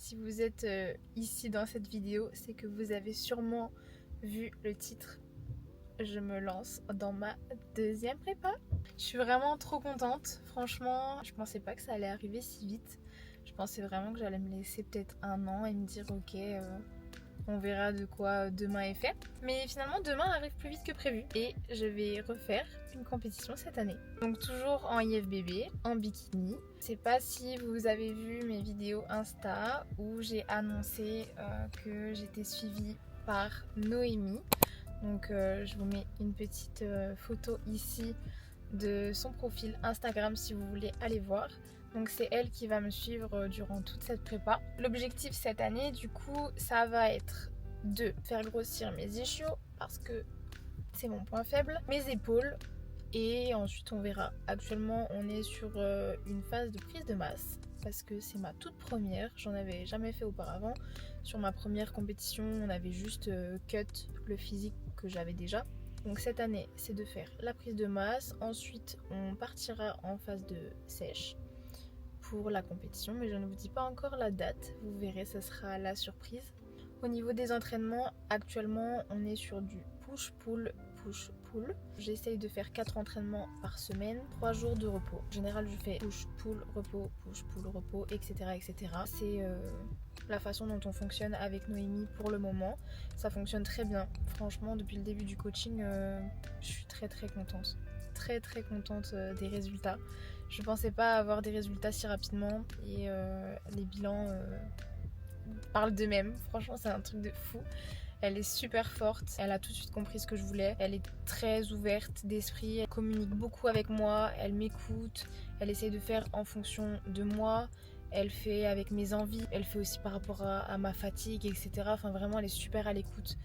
si vous êtes ici dans cette vidéo, c'est que vous avez sûrement vu le titre. Je me lance dans ma deuxième prépa. Je suis vraiment trop contente. Franchement, je pensais pas que ça allait arriver si vite. Je pensais vraiment que j'allais me laisser peut-être 1 an et me dire ok, on verra de quoi demain est fait. Mais finalement, demain arrive plus vite que prévu. Et je vais refaire une compétition cette année. Donc toujours en IFBB, en bikini. Je sais pas si vous avez vu mes vidéos Insta où j'ai annoncé que j'étais suivie par Noémie. Donc je vous mets une petite photo ici de son profil Instagram si vous voulez aller voir. Donc c'est elle qui va me suivre durant toute cette prépa. L'objectif cette année du coup ça va être de faire grossir mes ischios parce que c'est mon point faible, mes épaules et ensuite on verra. Actuellement on est sur une phase de prise de masse parce que c'est ma toute première, j'en avais jamais fait auparavant. Sur ma première compétition on avait juste cut le physique que j'avais déjà. Donc cette année c'est de faire la prise de masse, ensuite on partira en phase de sèche pour la compétition, mais je ne vous dis pas encore la date, vous verrez, ce sera la surprise. Au niveau des entraînements, actuellement on est sur du push-pull, push-pull. J'essaye de faire 4 entraînements par semaine, 3 jours de repos. En général je fais push-pull, repos, etc. etc. C'est la façon dont on fonctionne avec Noémie pour le moment. Ça fonctionne très bien. Franchement, depuis le début du coaching, je suis très contente. Très contente des résultats. Je pensais pas avoir des résultats si rapidement et les bilans parlent d'eux-mêmes. Franchement, c'est un truc de fou. Elle est super forte, elle a tout de suite compris ce que je voulais. Elle est très ouverte d'esprit, elle communique beaucoup avec moi, elle m'écoute, elle essaie de faire en fonction de moi. Elle fait avec mes envies, elle fait aussi par rapport à ma fatigue, etc. Enfin vraiment, elle est super à l'écoute.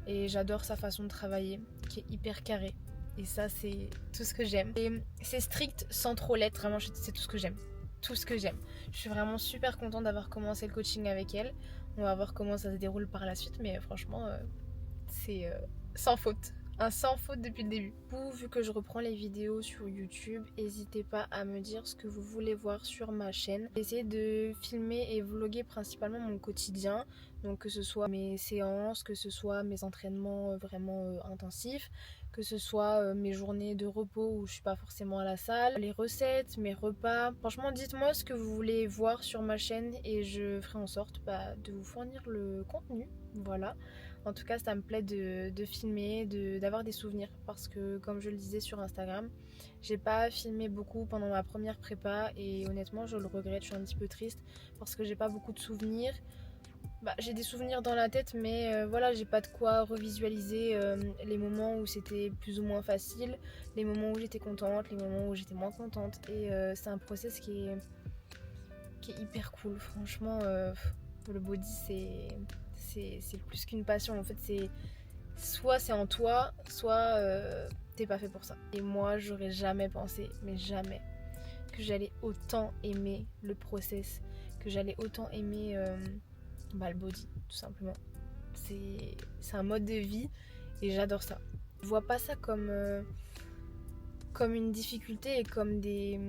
Et j'adore sa façon de travailler, qui est hyper carrée. Et ça, c'est tout ce que j'aime. Et c'est strict sans trop l'être, vraiment, c'est tout ce que j'aime. Tout ce que j'aime. Je suis vraiment super contente d'avoir commencé le coaching avec elle. On va voir comment ça se déroule par la suite, mais franchement, c'est sans faute. Un sans faute depuis le début. Vous, vu que je reprends les vidéos sur YouTube, n'hésitez pas à me dire ce que vous voulez voir sur ma chaîne. J'essaie de filmer et vlogger principalement mon quotidien, donc que ce soit mes séances, que ce soit mes entraînements vraiment intensifs, que ce soit mes journées de repos où je suis pas forcément à la salle, les recettes, mes repas. Franchement, dites-moi ce que vous voulez voir sur ma chaîne et je ferai en sorte de vous fournir le contenu. Voilà. En tout cas, ça me plaît de filmer, d'avoir des souvenirs parce que, comme je le disais sur Instagram, j'ai pas filmé beaucoup pendant ma première prépa et honnêtement, je le regrette, je suis un petit peu triste parce que j'ai pas beaucoup de souvenirs. J'ai des souvenirs dans la tête, mais voilà, j'ai pas de quoi revisualiser les moments où c'était plus ou moins facile, les moments où j'étais contente, les moments où j'étais moins contente. Et c'est un process qui est hyper cool. Franchement, le body, c'est plus qu'une passion. En fait, soit c'est en toi, soit t'es pas fait pour ça. Et moi, j'aurais jamais pensé, mais jamais, que j'allais autant aimer le process, que j'allais autant aimer le body, tout simplement. C'est un mode de vie et j'adore ça. Je vois pas ça comme une difficulté et comme des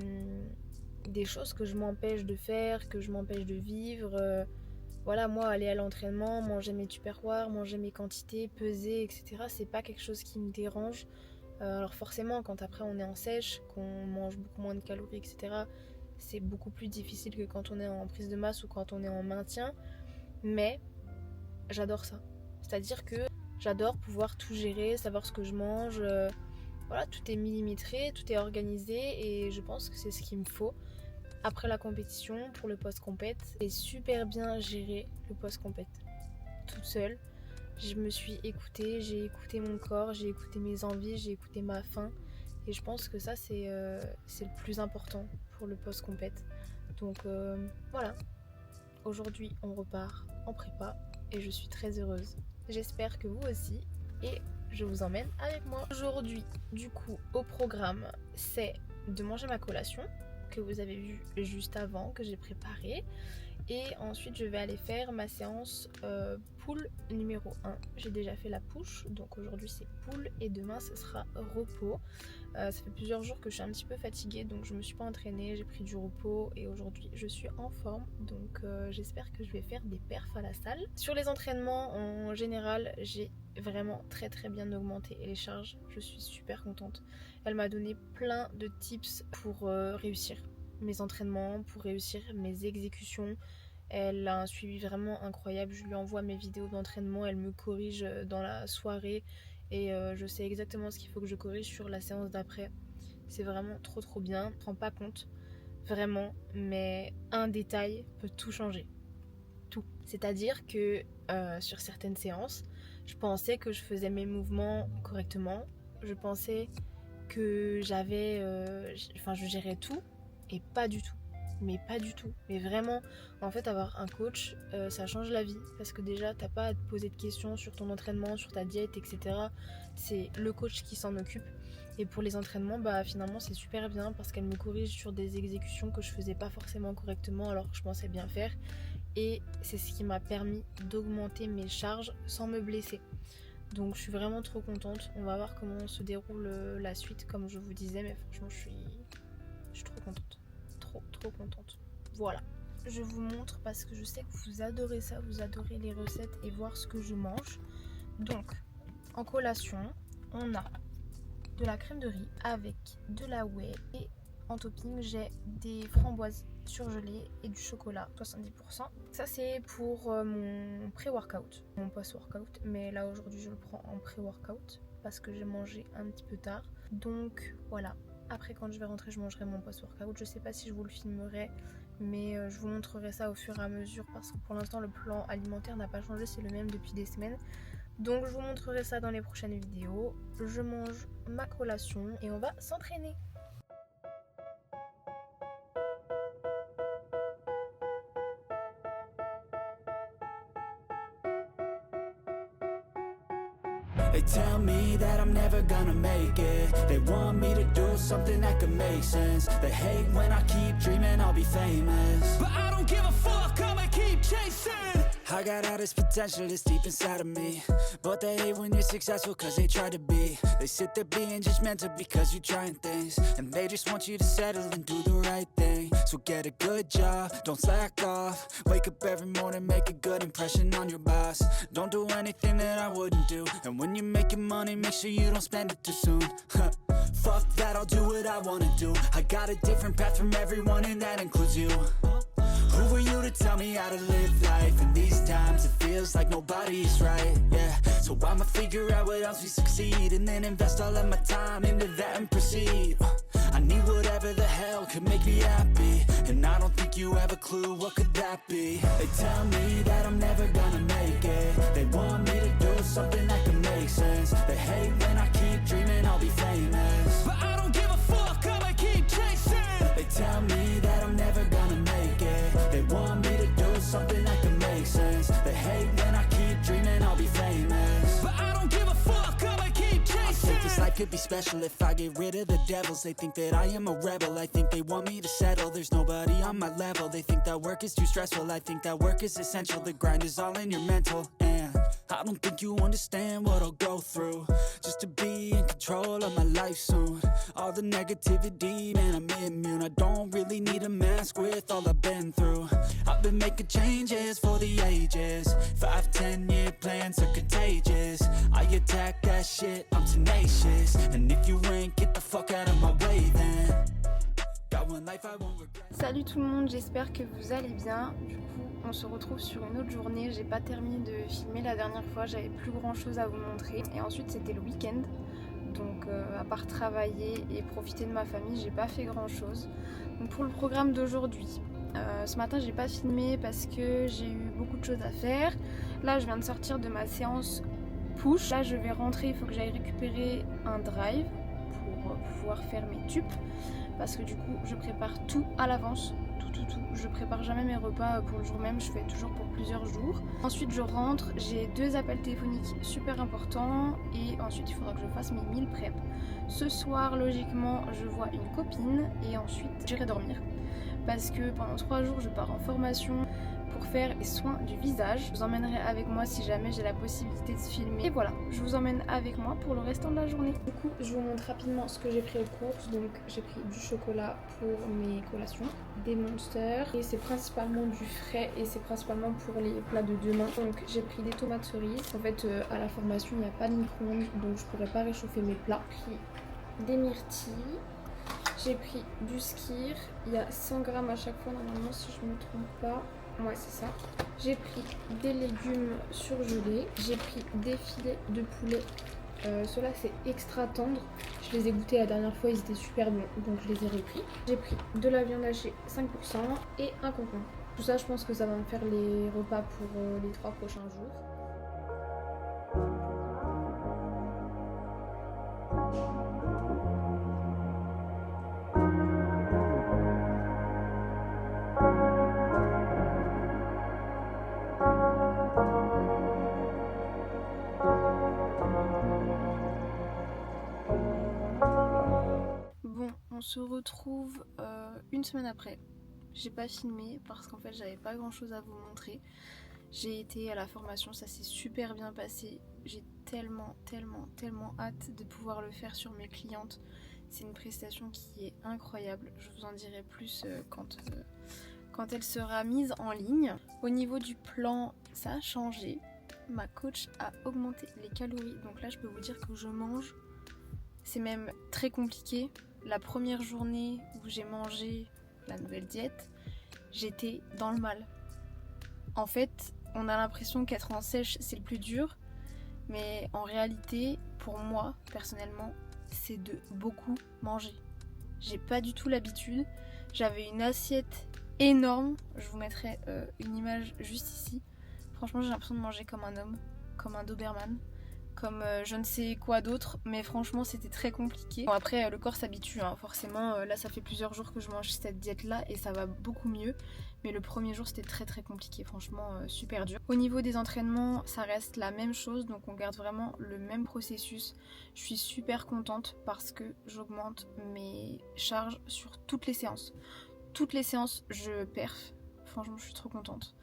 choses que je m'empêche de faire, que je m'empêche de vivre. Voilà, moi, aller à l'entraînement, manger mes tupperwares, manger mes quantités, peser, etc., c'est pas quelque chose qui me dérange. Alors forcément, quand après on est en sèche, qu'on mange beaucoup moins de calories, etc., c'est beaucoup plus difficile que quand on est en prise de masse ou quand on est en maintien. Mais j'adore ça. C'est-à-dire que j'adore pouvoir tout gérer, savoir ce que je mange. Voilà, tout est millimétré, tout est organisé et je pense que c'est ce qu'il me faut. Après la compétition, pour le post-compète, j'ai super bien géré le post-compète. Toute seule, je me suis écoutée, j'ai écouté mon corps, j'ai écouté mes envies, j'ai écouté ma faim. Et je pense que ça, c'est le plus important pour le post-compète. Donc voilà, aujourd'hui, on repart en prépa et je suis très heureuse. J'espère que vous aussi et je vous emmène avec moi. Aujourd'hui, du coup, au programme, c'est de manger ma collation que vous avez vu juste avant, que j'ai préparée. Et ensuite je vais aller faire ma séance pull numéro 1. J'ai déjà fait la push, donc aujourd'hui c'est pull et demain ce sera repos. Ça fait plusieurs jours que je suis un petit peu fatiguée, donc je me suis pas entraînée, j'ai pris du repos et aujourd'hui je suis en forme, donc j'espère que je vais faire des perfs à la salle. Sur les entraînements en général, j'ai vraiment très bien augmenté les charges, je suis super contente. Elle m'a donné plein de tips pour réussir mes entraînements, pour réussir mes exécutions. Elle a un suivi vraiment incroyable, je lui envoie mes vidéos d'entraînement, elle me corrige dans la soirée et je sais exactement ce qu'il faut que je corrige sur la séance d'après. C'est vraiment trop bien, je ne me rends pas compte vraiment, mais un détail peut tout changer, tout. C'est-à-dire que sur certaines séances, je pensais que je faisais mes mouvements correctement, je pensais que je gérais tout et pas du tout. Mais pas du tout, mais vraiment en fait avoir un coach ça change la vie parce que déjà t'as pas à te poser de questions sur ton entraînement, sur ta diète, etc. C'est le coach qui s'en occupe et pour les entraînements bah finalement c'est super bien parce qu'elle me corrige sur des exécutions que je faisais pas forcément correctement alors que je pensais bien faire et c'est ce qui m'a permis d'augmenter mes charges sans me blesser. Donc je suis vraiment trop contente, on va voir comment se déroule la suite comme je vous disais, mais franchement je suis trop contente. Trop contente. Voilà, je vous montre parce que je sais que vous adorez ça, vous adorez les recettes et voir ce que je mange. Donc en collation on a de la crème de riz avec de la whey et en topping j'ai des framboises surgelées et du chocolat 70%. Ça c'est pour mon pré-workout, mon post-workout, mais là aujourd'hui je le prends en pré-workout parce que j'ai mangé un petit peu tard. Donc voilà. Après quand je vais rentrer je mangerai mon post-workout. Je sais pas si je vous le filmerai mais je vous montrerai ça au fur et à mesure parce que pour l'instant le plan alimentaire n'a pas changé, c'est le même depuis des semaines. Donc je vous montrerai ça dans les prochaines vidéos. Je mange ma collation et on va s'entraîner. They tell me that I'm never gonna make it. They want me to do something that could make sense. They hate when I keep dreaming I'll be famous, but I don't give a fuck, I'ma keep chasing. I got all this potential that's deep inside of me, but they hate when you're successful cause they try to be. They sit there being judgmental because you're trying things, and they just want you to settle and do the right thing. So get a good job, don't slack off. Wake up every morning, make a good impression on your boss. Don't do anything that I wouldn't do, and when you're making money, make sure you don't spend it too soon. Fuck that, I'll do what I wanna do. I got a different path from everyone and that includes you. Who are you to tell me how to live life? In these times it feels like nobody's right, yeah. So I'ma figure out what else we succeed, and then invest all of my time into that and proceed. I need whatever the hell could make me happy, and I don't think you have a clue what could that be. They tell me that I'm never gonna make it. They want me to do something that can make sense. They hate when I keep dreaming I'll be famous, but I don't give a fuck, I'ma keep chasing. They tell me that I'm never gonna make it. They want me to do something that can make sense. They hate when I keep dreaming I'll be famous, but I don't give a fuck, I'ma keep chasing. I think this life could be special if I get rid of the devils. They think that I am a rebel, I think they want me to settle. There's nobody on my level, they think that work is too stressful. I think that work is essential, the grind is all in your mental. And I don't think you understand what I'll go through just to be in control of my life soon. All the negativity, man, I'm immune. I don't really need a mask with all I've been through. I've been making changes for the ages. 5-10 year plans are contagious. I attack that shit, I'm tenacious. And if you ain't, get the fuck out of my way then. Got one life I won't regret. Salut tout le monde, j'espère que vous allez bien. Du coup, on se retrouve sur une autre journée. J'ai pas terminé de filmer la dernière fois, j'avais plus grand chose à vous montrer. Et ensuite, c'était le week-end. Donc, à part travailler et profiter de ma famille, j'ai pas fait grand chose. Donc, pour le programme d'aujourd'hui, ce matin, j'ai pas filmé parce que j'ai eu beaucoup de choses à faire. Là, je viens de sortir de ma séance push. Là, je vais rentrer, il faut que j'aille récupérer un drive pour pouvoir faire mes tubes. Parce que du coup je prépare tout à l'avance, tout. Je prépare jamais mes repas pour le jour même, je fais toujours pour plusieurs jours. Ensuite je rentre, j'ai 2 appels téléphoniques super importants et ensuite il faudra que je fasse mes meal prep. Ce soir logiquement je vois une copine et ensuite j'irai dormir. Parce que pendant 3 jours je pars en formation, pour faire les soins du visage. Je vous emmènerai avec moi si jamais j'ai la possibilité de filmer. Et voilà, je vous emmène avec moi pour le restant de la journée. Du coup, je vous montre rapidement ce que j'ai pris aux courses. Donc j'ai pris du chocolat pour mes collations, des Monsters, et c'est principalement du frais et c'est principalement pour les plats de demain. Donc j'ai pris des tomates cerises. En fait, à la formation, il n'y a pas de micro-ondes, donc je pourrais pas réchauffer mes plats. J'ai pris des myrtilles. J'ai pris du skyr, il y a 100 grammes à chaque fois normalement si je ne me trompe pas. Ouais, c'est ça. J'ai pris des légumes surgelés. J'ai pris des filets de poulet. Ceux-là c'est extra tendre. Je les ai goûtés la dernière fois, ils étaient super bons, donc je les ai repris. J'ai pris de la viande hachée 5% et un concombre. Tout ça, je pense que ça va me faire les repas pour les 3 prochains jours. Bon, on se retrouve une semaine après. J'ai pas filmé parce qu'en fait j'avais pas grand chose à vous montrer. J'ai été à la formation, ça s'est super bien passé. J'ai tellement hâte de pouvoir le faire sur mes clientes. C'est une prestation qui est incroyable. Je vous en dirai plus quand elle sera mise en ligne. Au niveau du plan, ça a changé. Ma coach a augmenté les calories. Donc là je peux vous dire que je mange. C'est même très compliqué. La première journée où j'ai mangé la nouvelle diète, j'étais dans le mal. En fait, on a l'impression qu'être en sèche, c'est le plus dur. Mais en réalité, pour moi, personnellement, c'est de beaucoup manger. J'ai pas du tout l'habitude. J'avais une assiette énorme. Je vous mettrai une image juste ici. Franchement, j'ai l'impression de manger comme un homme, comme un Doberman, comme je ne sais quoi d'autre, mais franchement c'était très compliqué. Bon, après le corps s'habitue, hein. Forcément là ça fait plusieurs jours que je mange cette diète là et ça va beaucoup mieux, mais le premier jour c'était très compliqué, franchement super dur. Au niveau des entraînements ça reste la même chose, donc on garde vraiment le même processus. Je suis super contente parce que j'augmente mes charges sur toutes les séances. Toutes les séances je perf, franchement je suis trop contente.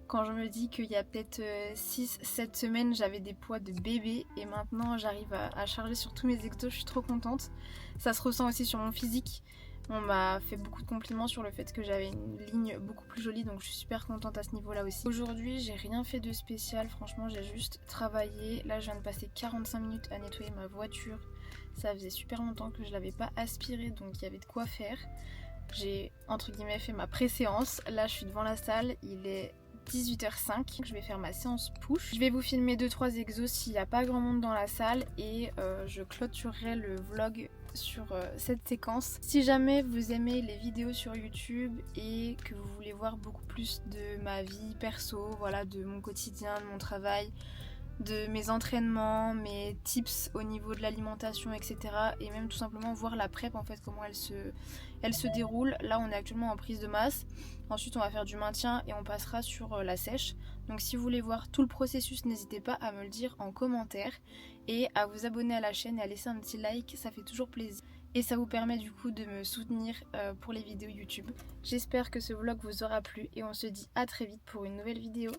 Quand je me dis qu'il y a peut-être 6-7 semaines, j'avais des poids de bébé et maintenant j'arrive à charger sur tous mes exos, je suis trop contente. Ça se ressent aussi sur mon physique. On m'a fait beaucoup de compliments sur le fait que j'avais une ligne beaucoup plus jolie, donc je suis super contente à ce niveau-là aussi. Aujourd'hui, j'ai rien fait de spécial, franchement, j'ai juste travaillé. Là, je viens de passer 45 minutes à nettoyer ma voiture. Ça faisait super longtemps que je l'avais pas aspirée, donc il y avait de quoi faire. J'ai, entre guillemets, fait ma pré-séance. Là, je suis devant la salle, il est 18h05, je vais faire ma séance push. Je vais vous filmer 2-3 exos s'il n'y a pas grand monde dans la salle et je clôturerai le vlog sur cette séquence. Si jamais vous aimez les vidéos sur YouTube et que vous voulez voir beaucoup plus de ma vie perso, voilà, de mon quotidien, de mon travail, de mes entraînements, mes tips au niveau de l'alimentation, etc. Et même tout simplement voir la prep en fait, comment elle se déroule. Là on est actuellement en prise de masse, ensuite on va faire du maintien et on passera sur la sèche. Donc si vous voulez voir tout le processus, n'hésitez pas à me le dire en commentaire et à vous abonner à la chaîne et à laisser un petit like, ça fait toujours plaisir. Et ça vous permet du coup de me soutenir pour les vidéos YouTube. J'espère que ce vlog vous aura plu et on se dit à très vite pour une nouvelle vidéo.